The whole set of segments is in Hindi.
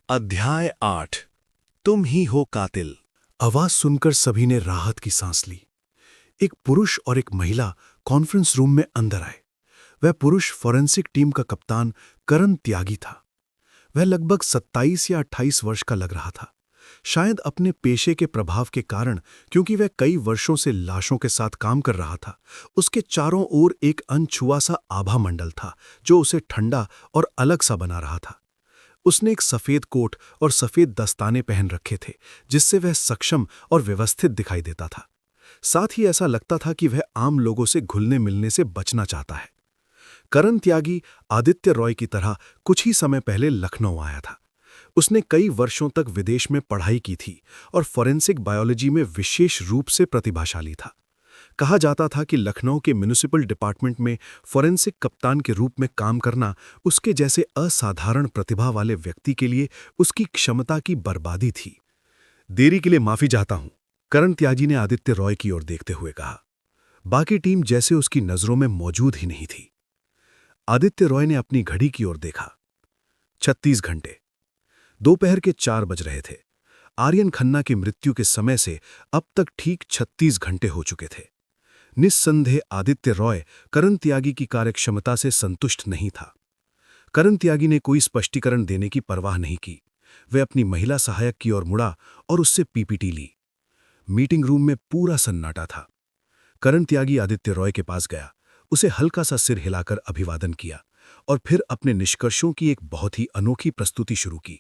अध्याय 8। तुम ही हो कातिल। आवाज सुनकर सभी ने राहत की सांस ली। एक पुरुष और एक महिला कॉन्फ्रेंस रूम में अंदर आए। वह पुरुष फॉरेंसिक टीम का कप्तान करण त्यागी था। वह लगभग 27 या 28 वर्ष का लग रहा था, शायद अपने पेशे के प्रभाव के कारण, क्योंकि वह कई वर्षों से लाशों के साथ काम कर रहा था। उसके चारों ओर एक अनछुआ सा आभा मंडल था जो उसे ठंडा और अलग सा बना रहा था। उसने एक सफेद कोट और सफेद दस्ताने पहन रखे थे, जिससे वह सक्षम और व्यवस्थित दिखाई देता था। साथ ही ऐसा लगता था कि वह आम लोगों से घुलने मिलने से बचना चाहता है। करण त्यागी आदित्य रॉय की तरह कुछ ही समय पहले लखनऊ आया था। उसने कई वर्षों तक विदेश में पढ़ाई की थी और फॉरेंसिक बायोलॉजी में विशेष रूप से प्रतिभाशाली था। कहा जाता था कि लखनऊ के म्युनिसिपल डिपार्टमेंट में फॉरेंसिक कप्तान के रूप में काम करना उसके जैसे असाधारण प्रतिभा वाले व्यक्ति के लिए उसकी क्षमता की बर्बादी थी। देरी के लिए माफी चाहता हूं, करण त्यागी ने आदित्य रॉय की ओर देखते हुए कहा। बाकी टीम जैसे उसकी नजरों में मौजूद ही नहीं थी। आदित्य रॉय ने अपनी घड़ी की ओर देखा। 36 घंटे। दोपहर के 4 बज रहे थे। आर्यन खन्ना की मृत्यु के समय से अब तक ठीक 36 घंटे हो चुके थे। निस्संदेह आदित्य रॉय करण त्यागी की कार्यक्षमता से संतुष्ट नहीं था। करण त्यागी ने कोई स्पष्टीकरण देने की परवाह नहीं की। वह अपनी महिला सहायक की ओर मुड़ा और उससे पीपीटी ली। मीटिंग रूम में पूरा सन्नाटा था। करण त्यागी आदित्य रॉय के पास गया, उसे हल्का सा सिर हिलाकर अभिवादन किया और फिर अपने निष्कर्षों की एक बहुत ही अनोखी प्रस्तुति शुरू की।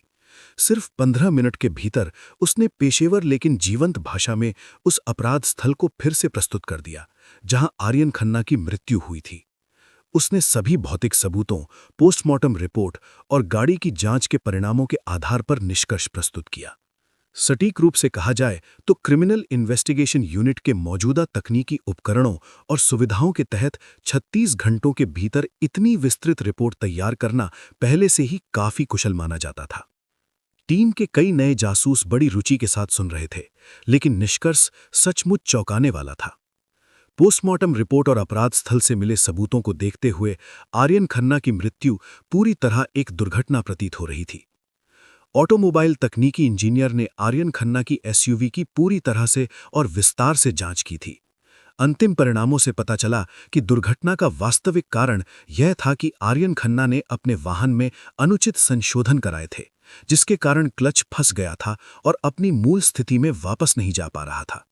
सिर्फ 15 मिनट के भीतर उसने पेशेवर लेकिन जीवंत भाषा में उस अपराध स्थल को फिर से प्रस्तुत कर दिया जहां आर्यन खन्ना की मृत्यु हुई थी। उसने सभी भौतिक सबूतों, पोस्टमार्टम रिपोर्ट और गाड़ी की जांच के परिणामों के आधार पर निष्कर्ष प्रस्तुत किया। सटीक रूप से कहा जाए तो क्रिमिनल इन्वेस्टिगेशन यूनिट के मौजूदा तकनीकी उपकरणों और सुविधाओं के तहत 36 घंटों के भीतर इतनी विस्तृत रिपोर्ट तैयार करना पहले से ही काफी कुशल माना जाता था। टीम के कई नए जासूस बड़ी रुचि के साथ सुन रहे थे, लेकिन निष्कर्ष सचमुच चौंकाने वाला था। पोस्टमार्टम रिपोर्ट और अपराध स्थल से मिले सबूतों को देखते हुए आर्यन खन्ना की मृत्यु पूरी तरह एक दुर्घटना प्रतीत हो रही थी। ऑटोमोबाइल तकनीकी इंजीनियर ने आर्यन खन्ना की एसयूवी की पूरी तरह से और विस्तार से जांच की थी। अंतिम परिणामों से पता चला कि दुर्घटना का वास्तविक कारण यह था कि आर्यन खन्ना ने अपने वाहन में अनुचित संशोधन कराए थे, जिसके कारण क्लच फंस गया था और अपनी मूल स्थिति में वापस नहीं जा पा रहा था।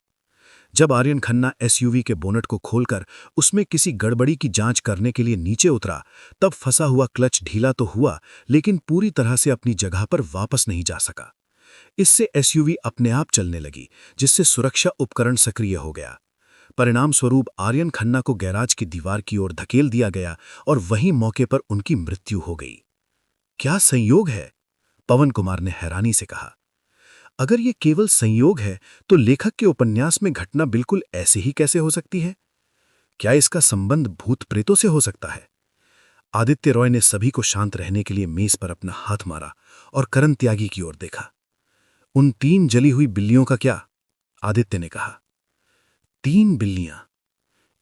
जब आर्यन खन्ना एसयूवी के बोनट को खोलकर उसमें किसी गड़बड़ी की जांच करने के लिए नीचे उतरा, तब फंसा हुआ क्लच ढीला तो हुआ, लेकिन पूरी तरह से अपनी जगह पर वापस नहीं जा सका। इससे एसयूवी अपने आप चलने लगी, जिससे सुरक्षा उपकरण सक्रिय हो गया। परिणाम स्वरूप आर्यन खन्ना को गैराज की दीवार की ओर धकेल दिया गया और वहीं मौके पर उनकी मृत्यु हो गई। क्या संयोग है, पवन कुमार ने हैरानी से कहा। अगर ये केवल संयोग है तो लेखक के उपन्यास में घटना बिल्कुल ऐसे ही कैसे हो सकती है? क्या इसका संबंध भूत प्रेतों से हो सकता है? आदित्य रॉय ने सभी को शांत रहने के लिए मेज पर अपना हाथ मारा और करण त्यागी की ओर देखा। उन 3 जली हुई बिल्लियों का क्या? आदित्य ने कहा। 3 बिल्लियां।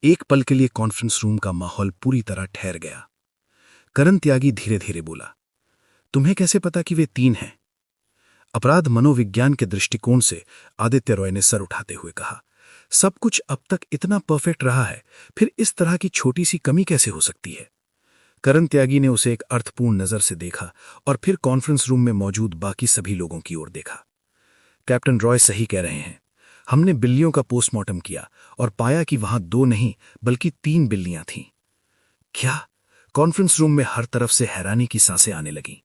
एक पल के लिए कॉन्फ्रेंस रूम का माहौल पूरी तरह ठहर गया। करण त्यागी धीरे धीरे बोला, तुम्हें कैसे पता कि वे 3 हैं? अपराध मनोविज्ञान के दृष्टिकोण से, आदित्य रॉय ने सर उठाते हुए कहा, सब कुछ अब तक इतना परफेक्ट रहा है, फिर इस तरह की छोटी सी कमी कैसे हो सकती है? करण त्यागी ने उसे एक अर्थपूर्ण नजर से देखा और फिर कॉन्फ्रेंस रूम में मौजूद बाकी सभी लोगों की ओर देखा। कैप्टन रॉय सही कह रहे हैं। हमने बिल्लियों का पोस्टमार्टम किया और पाया कि वहां 2 नहीं बल्कि 3 बिल्लियां थीं। क्या? कॉन्फ्रेंस रूम में हर तरफ से हैरानी की सांसें आने लगीं।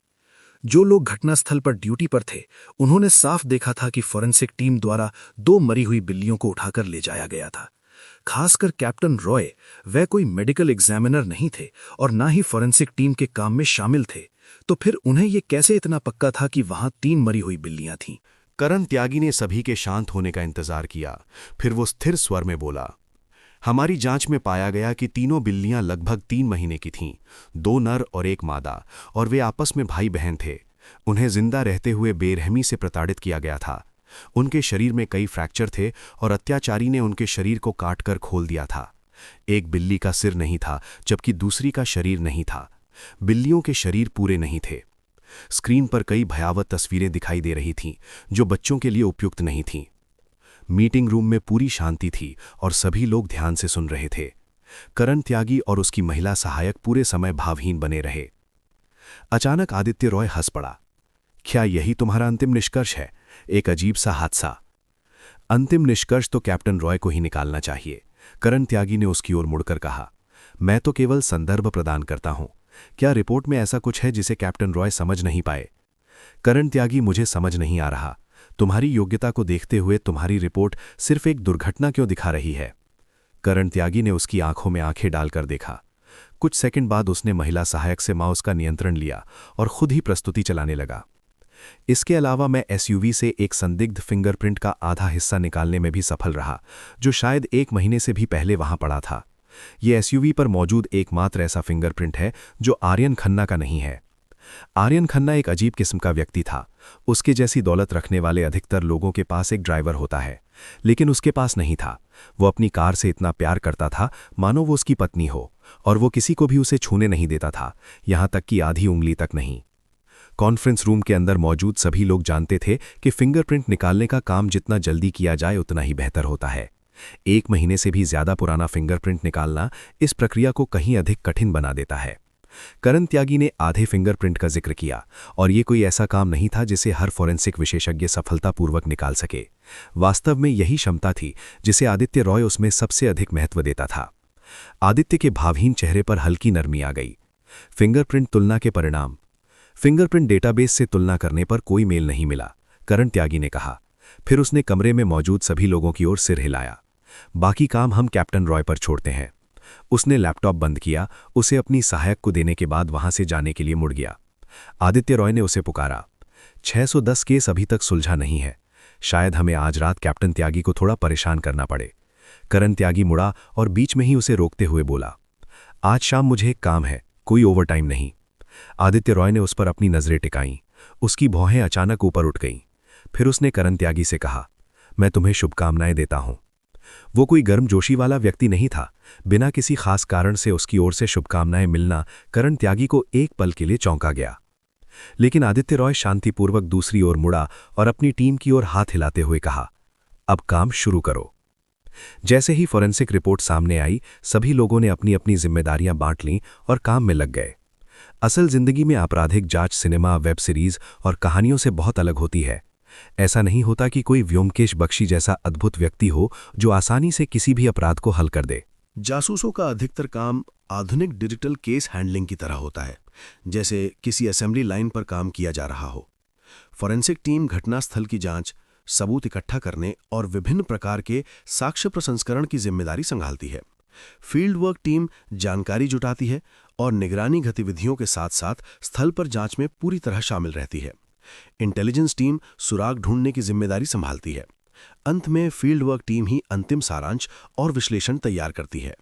जो लोग घटनास्थल पर ड्यूटी पर थे, उन्होंने साफ देखा था कि फॉरेंसिक टीम द्वारा 2 मरी हुई बिल्लियों को उठाकर ले जाया गया था। खासकर कैप्टन रॉय, वह कोई मेडिकल एग्जामिनर नहीं थे और ना ही फॉरेंसिक टीम के काम में शामिल थे, तो फिर उन्हें यह कैसे इतना पक्का था कि वहां 3 मरी हुई बिल्लियां थीं? करण त्यागी ने सभी के शांत होने का इंतजार किया, फिर वो स्थिर स्वर में बोला, हमारी जांच में पाया गया कि तीनों बिल्लियां लगभग 3 महीने की थीं, 2 नर और 1 मादा, और वे आपस में भाई बहन थे। उन्हें जिंदा रहते हुए बेरहमी से प्रताड़ित किया गया था। उनके शरीर में कई फ्रैक्चर थे और अत्याचारी ने उनके शरीर को काटकर खोल दिया था। एक बिल्ली का सिर नहीं था, जबकि दूसरी का शरीर नहीं था। बिल्लियों के शरीर पूरे नहीं थे। स्क्रीन पर कई भयावह तस्वीरें दिखाई दे रही थीं जो बच्चों के लिए उपयुक्त नहीं थीं। मीटिंग रूम में पूरी शांति थी और सभी लोग ध्यान से सुन रहे थे। करण त्यागी और उसकी महिला सहायक पूरे समय भावहीन बने रहे। अचानक आदित्य रॉय हंस पड़ा। क्या यही तुम्हारा अंतिम निष्कर्ष है? एक अजीब सा हादसा। अंतिम निष्कर्ष तो कैप्टन रॉय को ही निकालना चाहिए, करण त्यागी ने उसकी ओर मुड़कर कहा। मैं तो केवल संदर्भ प्रदान करता हूं। क्या रिपोर्ट में ऐसा कुछ है जिसे कैप्टन रॉय समझ नहीं पाए? करण त्यागी, मुझे समझ नहीं आ रहा। तुम्हारी योग्यता को देखते हुए तुम्हारी रिपोर्ट सिर्फ एक दुर्घटना क्यों दिखा रही है? करण त्यागी ने उसकी आंखों में आंखें डालकर देखा। कुछ सेकंड बाद उसने महिला सहायक से माउस का नियंत्रण लिया और खुद ही प्रस्तुति चलाने लगा। इसके अलावा मैं एसयूवी से एक संदिग्ध फिंगरप्रिंट का आधा हिस्सा निकालने में भी सफल रहा, जो शायद 1 महीने से भी पहले वहां पड़ा था। यह एसयूवी पर मौजूद एकमात्र ऐसा फिंगरप्रिंट है जो आर्यन खन्ना का नहीं है। आर्यन खन्ना एक अजीब किस्म का व्यक्ति था। उसके जैसी दौलत रखने वाले अधिकतर लोगों के पास एक ड्राइवर होता है, लेकिन उसके पास नहीं था। वो अपनी कार से इतना प्यार करता था मानो वो उसकी पत्नी हो, और वो किसी को भी उसे छूने नहीं देता था, यहां तक कि आधी उंगली तक नहीं। कॉन्फ्रेंस रूम के अंदर मौजूद सभी लोग जानते थे कि फिंगरप्रिंट निकालने का काम जितना जल्दी किया जाए उतना ही बेहतर होता है। 1 महीने से भी ज्यादा पुराना फिंगरप्रिंट निकालना इस प्रक्रिया को कहीं अधिक कठिन बना देता है। करण त्यागी ने आधे फिंगरप्रिंट का जिक्र किया, और ये कोई ऐसा काम नहीं था जिसे हर फोरेंसिक विशेषज्ञ सफलतापूर्वक निकाल सके। वास्तव में यही क्षमता थी जिसे आदित्य रॉय उसमें सबसे अधिक महत्व देता था। आदित्य के भावहीन चेहरे पर हल्की नरमी आ गई। फिंगरप्रिंट तुलना के परिणाम। फिंगरप्रिंट डेटाबेस से तुलना करने पर कोई मेल नहीं मिला, करण त्यागी ने कहा। फिर उसने कमरे में मौजूद सभी लोगों की ओर सिर हिलाया। बाकी काम हम कैप्टन रॉय पर छोड़ते हैं। उसने लैपटॉप बंद किया, उसे अपनी सहायक को देने के बाद वहां से जाने के लिए मुड़ गया। आदित्य रॉय ने उसे पुकारा। 610 केस अभी तक सुलझा नहीं है। शायद हमें आज रात कैप्टन त्यागी को थोड़ा परेशान करना पड़े। करण त्यागी मुड़ा और बीच में ही उसे रोकते हुए बोला, आज शाम मुझे एक काम है, कोई ओवरटाइम नहीं। आदित्य रॉय ने उस पर अपनी नजरें टिकाईं। उसकी भौहें अचानक ऊपर उठ गईं। फिर उसने करण त्यागी से कहा, मैं तुम्हें शुभकामनाएं देता हूं। वो कोई गर्मजोशी वाला व्यक्ति नहीं था। बिना किसी खास कारण से उसकी ओर से शुभकामनाएं मिलना करण त्यागी को एक पल के लिए चौंका गया। लेकिन आदित्य रॉय शांतिपूर्वक दूसरी ओर मुड़ा और अपनी टीम की ओर हाथ हिलाते हुए कहा, अब काम शुरू करो। जैसे ही फोरेंसिक रिपोर्ट सामने आई, सभी लोगों ने अपनी अपनी जिम्मेदारियां बांट लीं और काम में लग गए। असल जिंदगी में आपराधिक जांच सिनेमा, वेब सीरीज और कहानियों से बहुत अलग होती है। ऐसा नहीं होता कि कोई व्योमकेश बख्शी जैसा अद्भुत व्यक्ति हो जो आसानी से किसी भी अपराध को हल कर दे। जासूसों का अधिकतर काम आधुनिक डिजिटल केस हैंडलिंग की तरह होता है, जैसे किसी असेंबली लाइन पर काम किया जा रहा हो। फोरेंसिक टीम घटनास्थल की जांच, सबूत इकट्ठा करने और विभिन्न प्रकार के साक्ष्य प्रसंस्करण की जिम्मेदारी संभालती है। फील्ड वर्क टीम जानकारी जुटाती है और निगरानी गतिविधियों के साथ साथ स्थल पर जांच में पूरी तरह शामिल रहती है। इंटेलिजेंस टीम सुराग ढूंढने की जिम्मेदारी संभालती है। अंत में फील्ड वर्क टीम ही अंतिम सारांश और विश्लेषण तैयार करती है।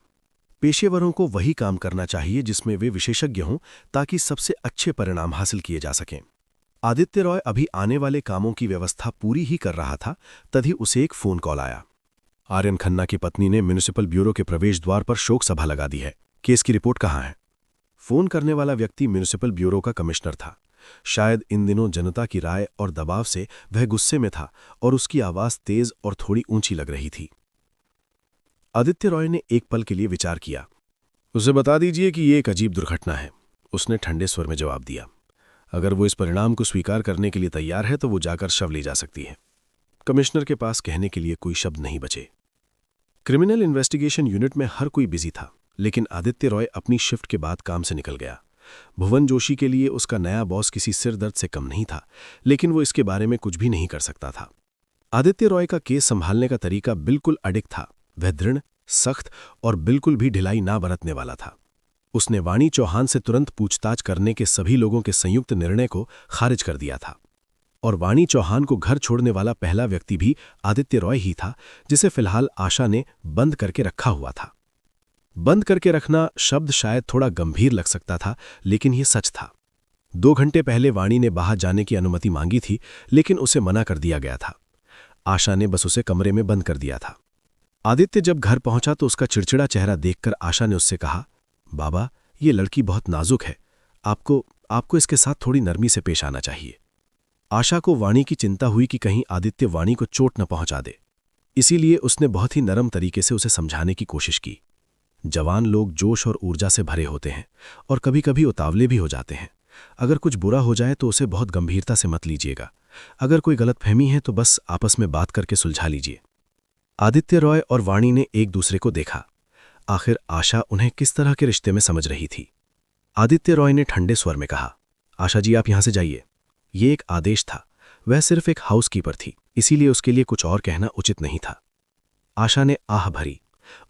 पेशेवरों को वही काम करना चाहिए जिसमें वे विशेषज्ञ हों, ताकि सबसे अच्छे परिणाम हासिल किए जा सकें। आदित्य रॉय अभी आने वाले कामों की व्यवस्था पूरी ही कर रहा था, तभी उसे एक फोन कॉल आया। आर्यन खन्ना की पत्नी ने म्युनिसिपल ब्यूरो के प्रवेश द्वार पर शोक सभा लगा दी है। केस की रिपोर्ट कहाँ है? फोन करने वाला व्यक्ति म्युनिसिपल ब्यूरो का कमिश्नर था। शायद इन दिनों जनता की राय और दबाव से वह गुस्से में था और उसकी आवाज तेज और थोड़ी ऊंची लग रही थी। आदित्य रॉय ने एक पल के लिए विचार किया। उसे बता दीजिए कि ये एक अजीब दुर्घटना है, उसने ठंडे स्वर में जवाब दिया। अगर वो इस परिणाम को स्वीकार करने के लिए तैयार है तो वो जाकर शव ले जा सकती है। कमिश्नर के पास कहने के लिए कोई शब्द नहीं बचे। क्रिमिनल इन्वेस्टिगेशन यूनिट में हर कोई बिजी था, लेकिन आदित्य रॉय अपनी शिफ्ट के बाद काम से निकल गया। भुवन जोशी के लिए उसका नया बॉस किसी सिरदर्द से कम नहीं था, लेकिन वो इसके बारे में कुछ भी नहीं कर सकता था। आदित्य रॉय का केस संभालने का तरीका बिल्कुल अडिग था। वह दृढ़, सख्त और बिल्कुल भी ढिलाई ना बरतने वाला था। उसने वाणी चौहान से तुरंत पूछताछ करने के सभी लोगों के संयुक्त निर्णय को खारिज कर दिया था, और वाणी चौहान को घर छोड़ने वाला पहला व्यक्ति भी आदित्य रॉय ही था, जिसे फिलहाल आशा ने बंद करके रखा हुआ था। बंद करके रखना शब्द शायद थोड़ा गंभीर लग सकता था, लेकिन यह सच था। 2 घंटे पहले वाणी ने बाहर जाने की अनुमति मांगी थी, लेकिन उसे मना कर दिया गया था। आशा ने बस उसे कमरे में बंद कर दिया था। आदित्य जब घर पहुंचा तो उसका चिड़चिड़ा चेहरा देखकर आशा ने उससे कहा, बाबा, ये लड़की बहुत नाजुक है, आपको आपको इसके साथ थोड़ी नरमी से पेश आना चाहिए। आशा को वाणी की चिंता हुई कि कहीं आदित्य वाणी को चोट न पहुंचा दे, इसीलिए उसने बहुत ही नरम तरीके से उसे समझाने की कोशिश की। जवान लोग जोश और ऊर्जा से भरे होते हैं और कभी कभी उतावले भी हो जाते हैं। अगर कुछ बुरा हो जाए तो उसे बहुत गंभीरता से मत लीजिएगा। अगर कोई गलतफहमी है तो बस आपस में बात करके सुलझा लीजिए। आदित्य रॉय और वाणी ने एक दूसरे को देखा। आखिर आशा उन्हें किस तरह के रिश्ते में समझ रही थी। आदित्य रॉय ने ठंडे स्वर में कहा, आशा जी आप यहां से जाइए। ये एक आदेश था, वह सिर्फ एक हाउसकीपर थी, इसीलिए उसके लिए कुछ और कहना उचित नहीं था। आशा ने आह भरी।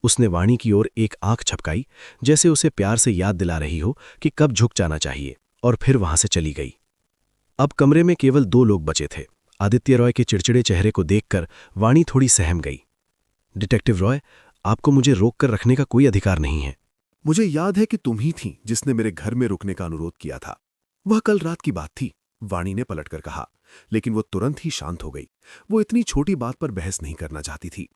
उसने वाणी की ओर एक आंख झपकाई, जैसे उसे प्यार से याद दिला रही हो कि कब झुक जाना चाहिए, और फिर वहां से चली गई। अब कमरे में केवल 2 लोग बचे थे। आदित्य रॉय के चिड़चिड़े चेहरे को देखकर वाणी थोड़ी सहम गई। डिटेक्टिव रॉय, आपको मुझे रोक कर रखने का कोई अधिकार नहीं है। मुझे याद है कि तुम ही थीं जिसने मेरे घर में रुकने का अनुरोध किया था। वह कल रात की बात थी, वाणी ने पलटकर कहा, लेकिन वो तुरंत ही शांत हो गई। वो इतनी छोटी बात पर बहस नहीं करना चाहती थी।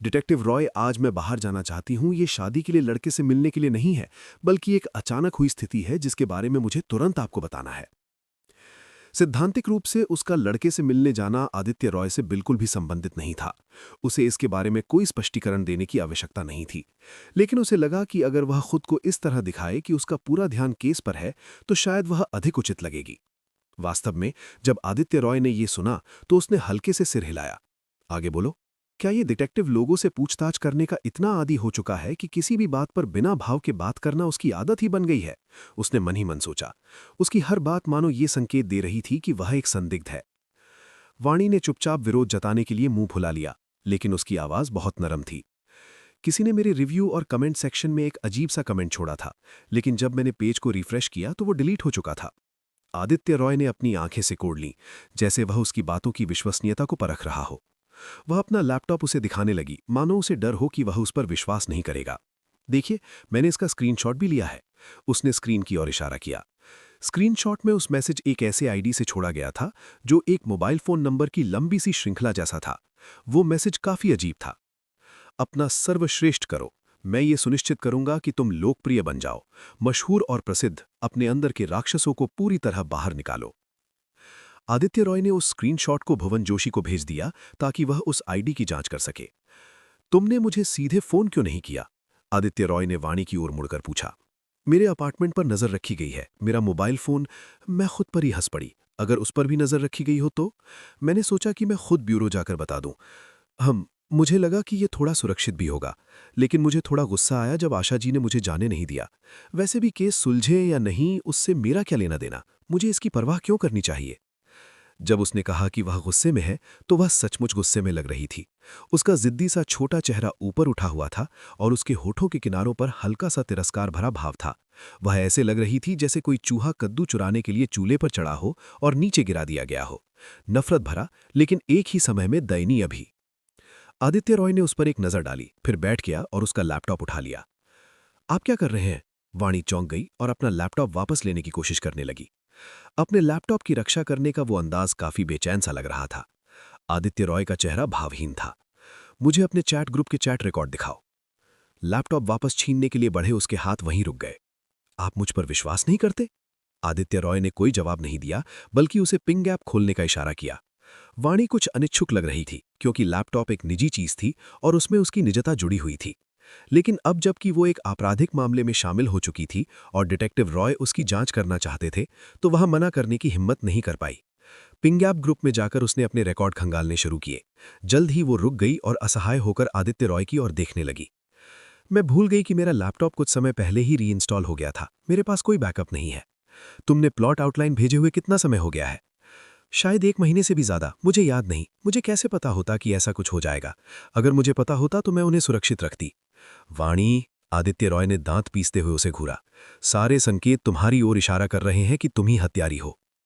डिटेक्टिव रॉय, आज मैं बाहर जाना चाहती हूं। ये शादी के लिए लड़के से मिलने के लिए नहीं है, बल्कि एक अचानक हुई स्थिति है जिसके बारे में मुझे तुरंत आपको बताना है। सिद्धांतिक रूप से उसका लड़के से मिलने जाना आदित्य रॉय से बिल्कुल भी संबंधित नहीं था। उसे इसके बारे में कोई स्पष्टीकरण देने की आवश्यकता नहीं थी, लेकिन उसे लगा कि अगर वह खुद को इस तरह दिखाए कि उसका पूरा ध्यान केस पर है, तो शायद वह अधिक उचित लगेगी। वास्तव में जब आदित्य रॉय ने यह सुना तो उसने हल्के से सिर हिलाया। आगे बोलो। क्या ये डिटेक्टिव लोगों से पूछताछ करने का इतना आदी हो चुका है कि किसी भी बात पर बिना भाव के बात करना उसकी आदत ही बन गई है? उसने मन ही मन सोचा। उसकी हर बात मानो ये संकेत दे रही थी कि वह एक संदिग्ध है। वाणी ने चुपचाप विरोध जताने के लिए मुंह फुला लिया, लेकिन उसकी आवाज बहुत नरम थी। किसी ने मेरे रिव्यू और कमेंट सेक्शन में एक अजीब सा कमेंट छोड़ा था, लेकिन जब मैंने पेज को रिफ्रेश किया तो वो डिलीट हो चुका था। आदित्य रॉय ने अपनी आंखें सिकोड़ लीं, जैसे वह उसकी बातों की विश्वसनीयता को परख रहा हो। वह अपना लैपटॉप उसे दिखाने लगी, मानो उसे डर हो कि वह उस पर विश्वास नहीं करेगा। देखिए, मैंने इसका स्क्रीनशॉट भी लिया है। उसने स्क्रीन की ओर इशारा किया। स्क्रीनशॉट में उस मैसेज एक ऐसे आईडी से छोड़ा गया था जो एक मोबाइल फोन नंबर की लंबी सी श्रृंखला जैसा था। वो मैसेज काफी अजीब था। अपना सर्वश्रेष्ठ करो, मैं ये सुनिश्चित करूंगा कि तुम लोकप्रिय बन जाओ, मशहूर और प्रसिद्ध, अपने अंदर के राक्षसों को पूरी तरह बाहर निकालो। आदित्य रॉय ने उस स्क्रीनशॉट को भुवन जोशी को भेज दिया ताकि वह उस आईडी की जांच कर सके। तुमने मुझे सीधे फोन क्यों नहीं किया? आदित्य रॉय ने वाणी की ओर मुड़कर पूछा। मेरे अपार्टमेंट पर नजर रखी गई है, मेरा मोबाइल फोन। मैं खुद पर ही हंस पड़ी। अगर उस पर भी नजर रखी गई हो तो? मैंने सोचा कि मैं खुद ब्यूरो जाकर बता दूं। मुझे लगा कि यह थोड़ा सुरक्षित भी होगा, लेकिन मुझे थोड़ा गुस्सा आया जब आशा जी ने मुझे जाने नहीं दिया। वैसे भी केस सुलझे या नहीं, उससे मेरा क्या लेना देना? मुझे इसकी परवाह क्यों करनी चाहिए? जब उसने कहा कि वह गुस्से में है, तो वह सचमुच गुस्से में लग रही थी। उसका जिद्दी सा छोटा चेहरा ऊपर उठा हुआ था और उसके होठों के किनारों पर हल्का सा तिरस्कार भरा भाव था। वह ऐसे लग रही थी जैसे कोई चूहा कद्दू चुराने के लिए चूल्हे पर चढ़ा हो और नीचे गिरा दिया गया हो। नफरत भरा, लेकिन एक ही समय में दयनीय भी। आदित्य रॉय ने उस पर एक नजर डाली, फिर बैठ गया और उसका लैपटॉप उठा लिया। आप क्या कर रहे हैं? वाणी चौंक गई और अपना लैपटॉप वापस लेने की कोशिश करने लगी। अपने लैपटॉप की रक्षा करने का वो अंदाज काफी बेचैन सा लग रहा था। आदित्य रॉय का चेहरा भावहीन था। मुझे अपने चैट ग्रुप के चैट रिकॉर्ड दिखाओ। लैपटॉप वापस छीनने के लिए बढ़े उसके हाथ वहीं रुक गए। आप मुझ पर विश्वास नहीं करते? आदित्य रॉय ने कोई जवाब नहीं दिया, बल्कि उसे पिंग ऐप खोलने का इशारा किया। वाणी कुछ अनिच्छुक लग रही थी, क्योंकि लैपटॉप एक निजी चीज थी और उसमें उसकी निजता जुड़ी हुई थी। लेकिन अब जबकि वो एक आपराधिक मामले में शामिल हो चुकी थी और डिटेक्टिव रॉय उसकी जांच करना चाहते थे, तो वह मना करने की हिम्मत नहीं कर पाई। पिंगैप ग्रुप में जाकर उसने अपने रिकॉर्ड खंगालने शुरू किए। जल्द ही वो रुक गई और असहाय होकर आदित्य रॉय की ओर देखने लगी। मैं भूल गई कि मेरा लैपटॉप कुछ समय पहले ही रीइंस्टॉल हो गया था। मेरे पास कोई बैकअप नहीं है। तुमने प्लॉट आउटलाइन भेजे हुए कितना समय हो गया है? शायद 1 महीने से भी ज्यादा, मुझे याद नहीं। मुझे कैसे पता होता कि ऐसा कुछ हो जाएगा? अगर मुझे पता होता तो मैं उन्हें सुरक्षित रखती। वाणी, आदित्य रॉय ने दांत पीसते हुए उसे घूरा। सारे संकेत तुम्हारी ओर इशारा कर रहे हैं कि तुम ही हत्यारी हो।